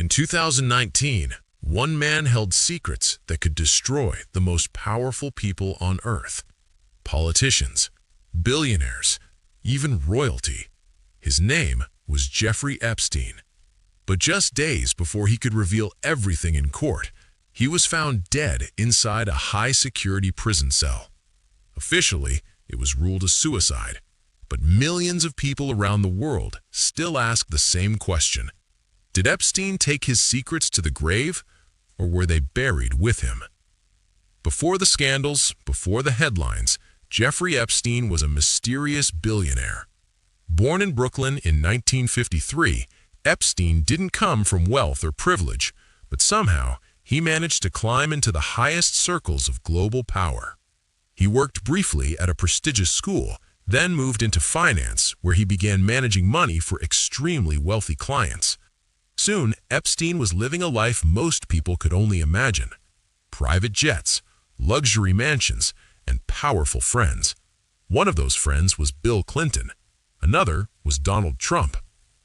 In 2019, one man held secrets that could destroy the most powerful people on Earth. Politicians, billionaires, even royalty. His name was Jeffrey Epstein. But just days before he could reveal everything in court, he was found dead inside a high-security prison cell. Officially, it was ruled a suicide, but millions of people around the world still ask the same question. Did Epstein take his secrets to the grave, or were they buried with him? Before the scandals, before the headlines, Jeffrey Epstein was a mysterious billionaire. Born in Brooklyn in 1953, Epstein didn't come from wealth or privilege, but somehow he managed to climb into the highest circles of global power. He worked briefly at a prestigious school, then moved into finance, where he began managing money for extremely wealthy clients. Soon, Epstein was living a life most people could only imagine. Private jets, luxury mansions, and powerful friends. One of those friends was Bill Clinton. Another was Donald Trump,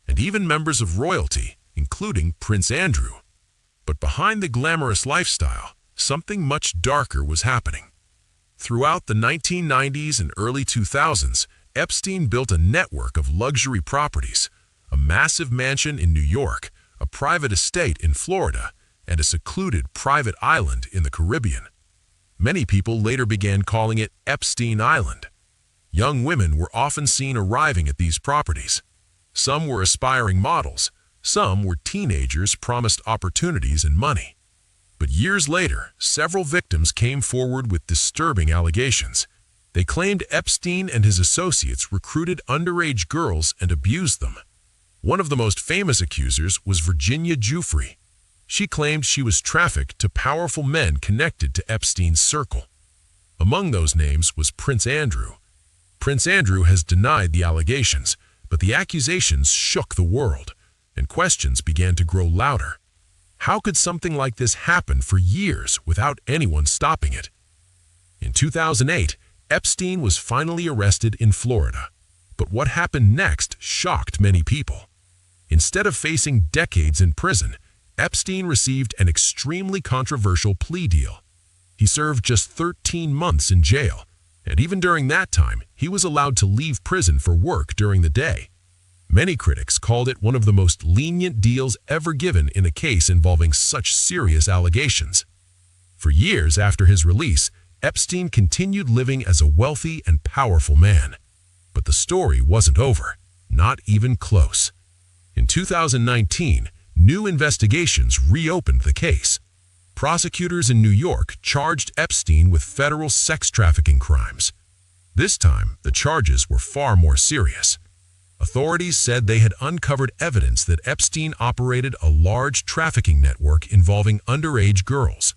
and even members of royalty, including Prince Andrew. But behind the glamorous lifestyle, something much darker was happening. Throughout the 1990s and early 2000s, Epstein built a network of luxury properties, a massive mansion in New York, a private estate in Florida, and a secluded private island in the Caribbean. Many people later began calling it Epstein Island. Young women were often seen arriving at these properties. Some were aspiring models, some were teenagers promised opportunities and money. But years later, several victims came forward with disturbing allegations. They claimed Epstein and his associates recruited underage girls and abused them. One of the most famous accusers was Virginia Giuffre. She claimed she was trafficked to powerful men connected to Epstein's circle. Among those names was Prince Andrew. Prince Andrew has denied the allegations, but the accusations shook the world, and questions began to grow louder. How could something like this happen for years without anyone stopping it? In 2008, Epstein was finally arrested in Florida. But what happened next shocked many people. Instead of facing decades in prison, Epstein received an extremely controversial plea deal. He served just 13 months in jail, and even during that time, he was allowed to leave prison for work during the day. Many critics called it one of the most lenient deals ever given in a case involving such serious allegations. For years after his release, Epstein continued living as a wealthy and powerful man. But the story wasn't over, not even close. In 2019, new investigations reopened the case. Prosecutors in New York charged Epstein with federal sex trafficking crimes. This time, the charges were far more serious. Authorities said they had uncovered evidence that Epstein operated a large trafficking network involving underage girls.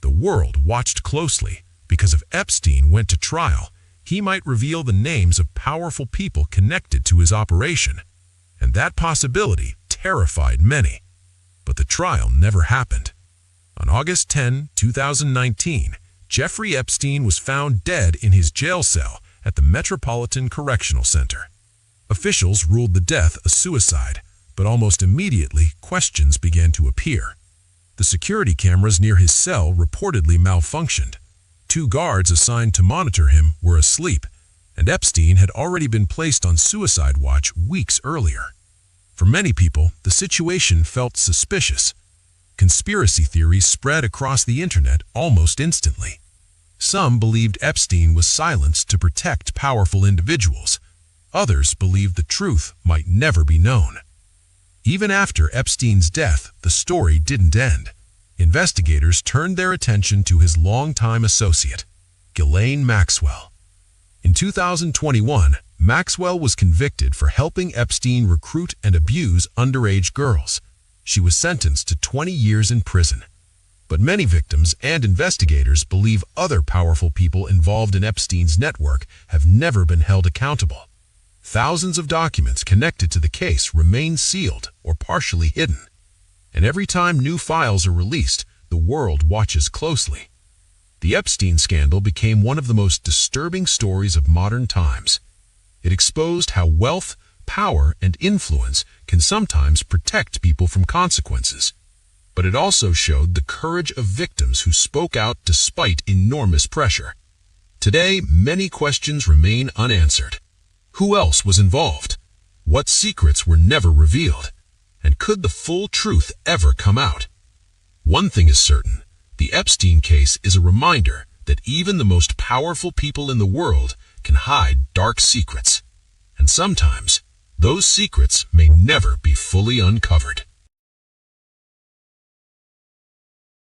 The world watched closely because if Epstein went to trial, he might reveal the names of powerful people connected to his operation, and that possibility terrified many. But the trial never happened. On August 10, 2019, Jeffrey Epstein was found dead in his jail cell at the Metropolitan Correctional Center. Officials ruled the death a suicide, but almost immediately questions began to appear. The security cameras near his cell reportedly malfunctioned. 2 guards assigned to monitor him were asleep, and Epstein had already been placed on suicide watch weeks earlier. For many people, the situation felt suspicious. Conspiracy theories spread across the internet almost instantly. Some believed Epstein was silenced to protect powerful individuals. Others believed the truth might never be known. Even after Epstein's death, the story didn't end. Investigators turned their attention to his longtime associate, Ghislaine Maxwell. In 2021, Maxwell was convicted for helping Epstein recruit and abuse underage girls. She was sentenced to 20 years in prison. But many victims and investigators believe other powerful people involved in Epstein's network have never been held accountable. Thousands of documents connected to the case remain sealed or partially hidden. And every time new files are released, the world watches closely. The Epstein scandal became one of the most disturbing stories of modern times. It exposed how wealth, Power and influence can sometimes protect people from consequences. But it also showed the courage of victims who spoke out despite enormous pressure. Today, many questions remain unanswered. Who else was involved? What secrets were never revealed? And could the full truth ever come out? One thing is certain, the Epstein case is a reminder that even the most powerful people in the world can hide dark secrets. And sometimes, those secrets may never be fully uncovered.